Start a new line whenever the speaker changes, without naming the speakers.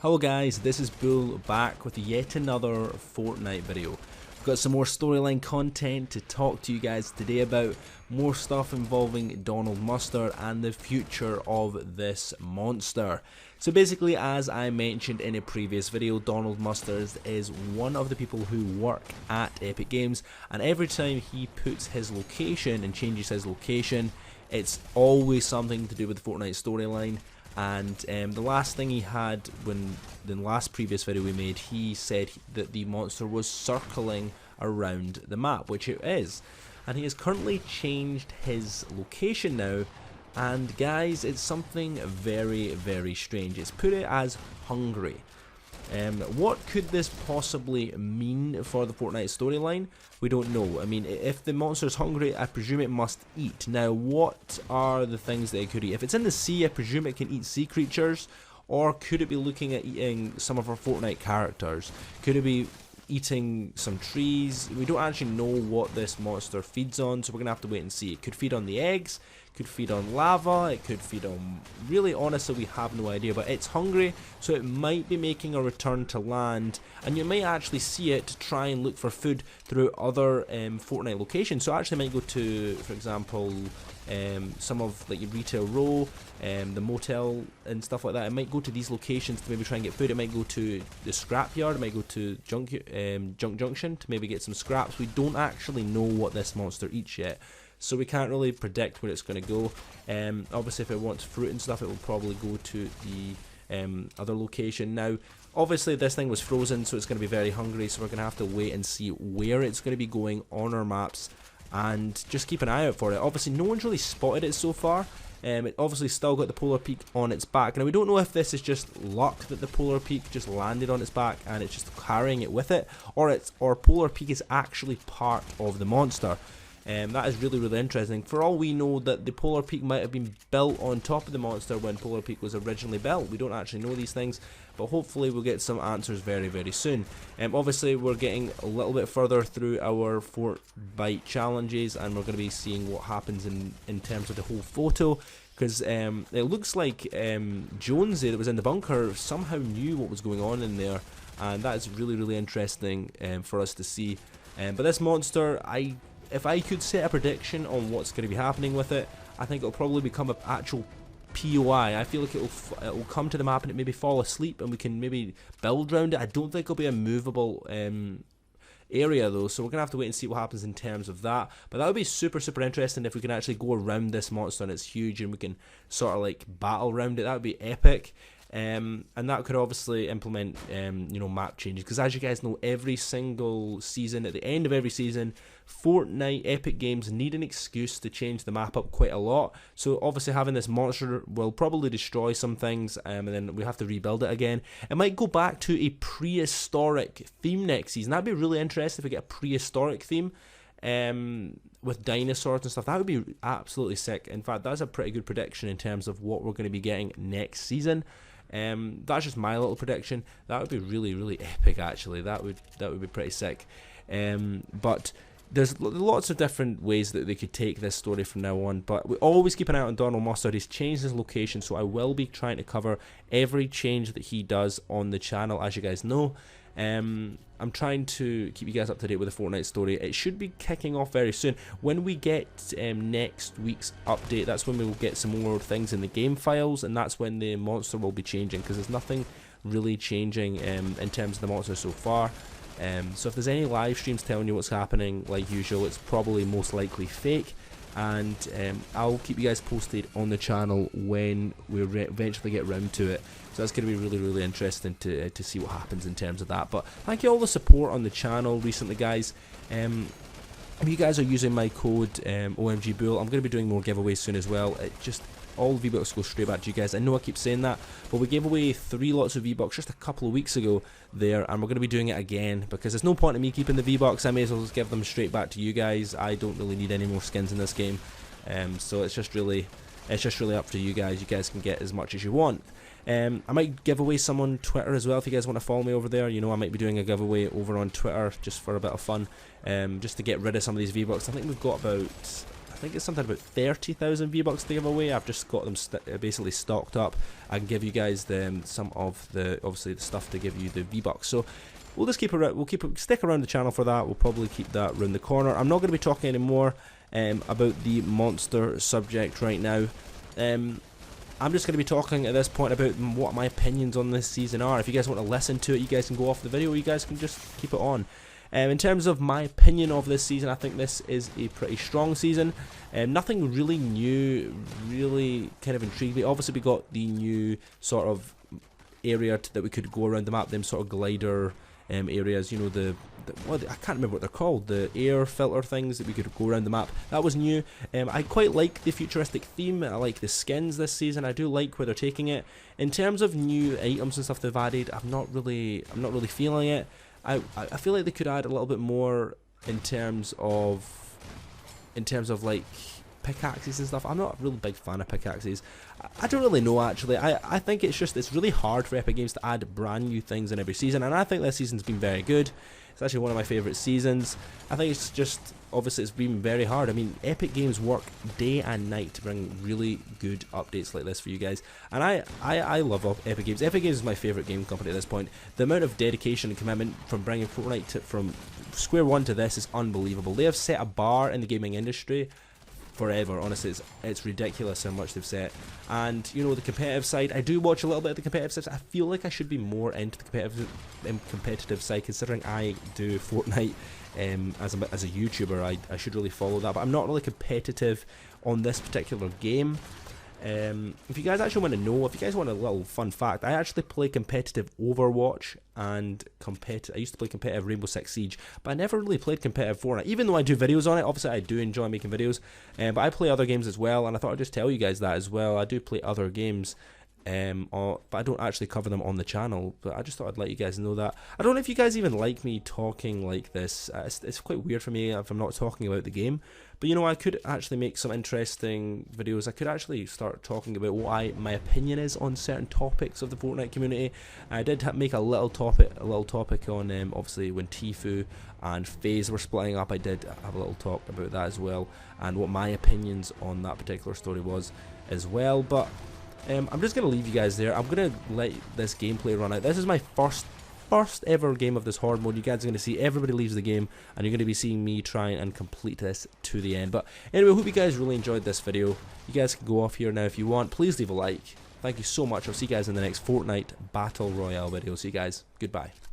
Hello guys, this is Bull back with yet another Fortnite video. We've got some more storyline content to talk to you guys today about, more stuff involving Donald Mustard and the future of this monster. So basically, as I mentioned in a previous video, Donald Mustard is one of the people who work at Epic Games, and every time he puts his location and changes his location, it's always something to do with the Fortnite storyline. And the last thing he had, when the last previous video we made, he said that the monster was circling around the map, which it is. And he has currently changed his location now, and guys, it's something very strange. It's put it as hungry. What could this possibly mean for the Fortnite storyline? We don't know. I mean, if the monster is hungry, I presume it must eat. Now, what are the things that it could eat? If it's in the sea, I presume it can eat sea creatures, or could it be looking at eating some of our Fortnite characters? Could it be eating some trees? We don't actually know what this monster feeds on, so we're gonna have to wait and see. It could feed on the eggs, could feed on lava, it could feed on, really honestly we have no idea, but it's hungry, so it might be making a return to land, and you might actually see it try and look for food through other Fortnite locations. So it actually might go to, for example, some of like your retail row, the motel and stuff like that. It might go to these locations to maybe try and get food. It might go to the scrapyard, it might go to junk junction to maybe get some scraps. We don't actually know what this monster eats yet, so we can't really predict where it's going to go. Obviously if it wants fruit and stuff, it will probably go to the other location. Now obviously this thing was frozen, so it's going to be very hungry, so we're going to have to wait and see where it's going to be going on our maps, and just keep an eye out for it. Obviously no one's really spotted it so far. It obviously still got the polar peak on its back. Now we don't know if this is just luck that the polar peak just landed on its back and it's just carrying it with it, or polar peak is actually part of the monster. That is really interesting. For all we know, that the polar peak might have been built on top of the monster when polar peak was originally built. We don't actually know these things, but hopefully we'll get some answers very soon. Obviously we're getting a little bit further through our Fortnite challenges, and we're going to be seeing what happens in terms of the whole photo, because it looks like Jonesy that was in the bunker somehow knew what was going on in there, and that is really interesting for us to see. But this monster, if I could set a prediction on what's going to be happening with it, I think it'll probably become an actual POI. I feel like it'll come to the map and it maybe fall asleep, and we can maybe build around it. I don't think it'll be a movable area though, so we're gonna have to wait and see what happens in terms of that. But that would be super interesting if we can actually go around this monster, and it's huge, and we can sort of like battle around it. That would be epic. And that could obviously implement map changes, because as you guys know, every single season, at the end of every season, Fortnite Epic Games need an excuse to change the map up quite a lot. So obviously having this monster will probably destroy some things, and then we have to rebuild it again. It might go back to a prehistoric theme next season. That'd be really interesting if we get a prehistoric theme with dinosaurs and stuff. That would be absolutely sick. In fact, that's a pretty good prediction in terms of what we're going to be getting next season. That's just my little prediction. That would be really epic actually. That would be pretty sick. But there's lots of different ways that they could take this story from now on, but we always keep an eye on Donald Mustard. He's changed his location, so I will be trying to cover every change that he does on the channel, as you guys know. I'm trying to keep you guys up to date with the Fortnite story. It should be kicking off very soon. When we get next week's update, that's when we will get some more things in the game files, and that's when the monster will be changing, because there's nothing really changing in terms of the monster so far. So if there's any live streams telling you what's happening, like usual, it's probably most likely fake, and I'll keep you guys posted on the channel when we eventually get round to it. So that's going to be really interesting to see what happens in terms of that. But thank you all the support on the channel recently, guys. If you guys are using my code OMGBull, I'm going to be doing more giveaways soon as well. All V-Bucks go straight back to you guys. I know I keep saying that, but we gave away 3 lots of V-Bucks just a couple of weeks ago there, and we're going to be doing it again, because there's no point in me keeping the V-Bucks. I may as well just give them straight back to you guys. I don't really need any more skins in this game, so it's just really up to you guys. You guys can get as much as you want. I might give away some on Twitter as well. If you guys want to follow me over there, you know, I might be doing a giveaway over on Twitter just for a bit of fun, just to get rid of some of these V-Bucks. I think we've got about, I think it's something about 30,000 V-Bucks to give away. I've just got them basically stocked up. I can give you guys some of the, obviously, the stuff to give you the V-Bucks. So we'll just stick around the channel for that. We'll probably keep that around the corner. I'm not going to be talking anymore about the monster subject right now. I'm just going to be talking at this point about what my opinions on this season are. If you guys want to listen to it, you guys can go off the video, or you guys can just keep it on. In terms of my opinion of this season, I think this is a pretty strong season. Nothing really new, really kind of intrigued me. Obviously, we got the new sort of area that we could go around the map, them sort of glider areas, you know, I can't remember what they're called, the air filter things that we could go around the map. That was new. I quite like the futuristic theme. I like the skins this season. I do like where they're taking it. In terms of new items and stuff they've added, I'm not really feeling it. I feel like they could add a little bit more in terms of like pickaxes and stuff. I'm not a really big fan of pickaxes. I don't really know, actually. I think it's really hard for Epic Games to add brand new things in every season, and I think this season's been very good. It's actually one of my favourite seasons. I think it's just, obviously it's been very hard. I mean, Epic Games work day and night to bring really good updates like this for you guys, and I love Epic Games. Epic Games is my favourite game company at this point. The amount of dedication and commitment from bringing Fortnite from square one to this is unbelievable. They have set a bar in the gaming industry forever. Honestly, it's ridiculous how much they've set. And you know, the competitive side, I do watch a little bit of the competitive side. I feel like I should be more into the competitive side, considering I do Fortnite as a YouTuber. I should really follow that, but I'm not really competitive on this particular game. If you guys actually want to know, if you guys want a little fun fact, I actually play competitive Overwatch and I used to play competitive Rainbow Six Siege, but I never really played competitive Fortnite, even though I do videos on it. Obviously I do enjoy making videos, but I play other games as well, and I thought I'd just tell you guys that as well. I do play other games, but I don't actually cover them on the channel, but I just thought I'd let you guys know that. I don't know if you guys even like me talking like this. It's quite weird for me if I'm not talking about the game, but you know, I could actually make some interesting videos. I could actually start talking about what my opinion is on certain topics of the Fortnite community. I did make a little topic on obviously when Tfue and FaZe were splitting up. I did have a little talk about that as well, and what my opinions on that particular story was as well. But I'm just going to leave you guys there. I'm going to let this gameplay run out. This is my first ever game of this horde mode. You guys are going to see everybody leaves the game, and you're going to be seeing me try and complete this to the end. But anyway, I hope you guys really enjoyed this video. You guys can go off here now if you want. Please leave a like. Thank you so much. I'll see you guys in the next Fortnite Battle Royale video. See you guys. Goodbye.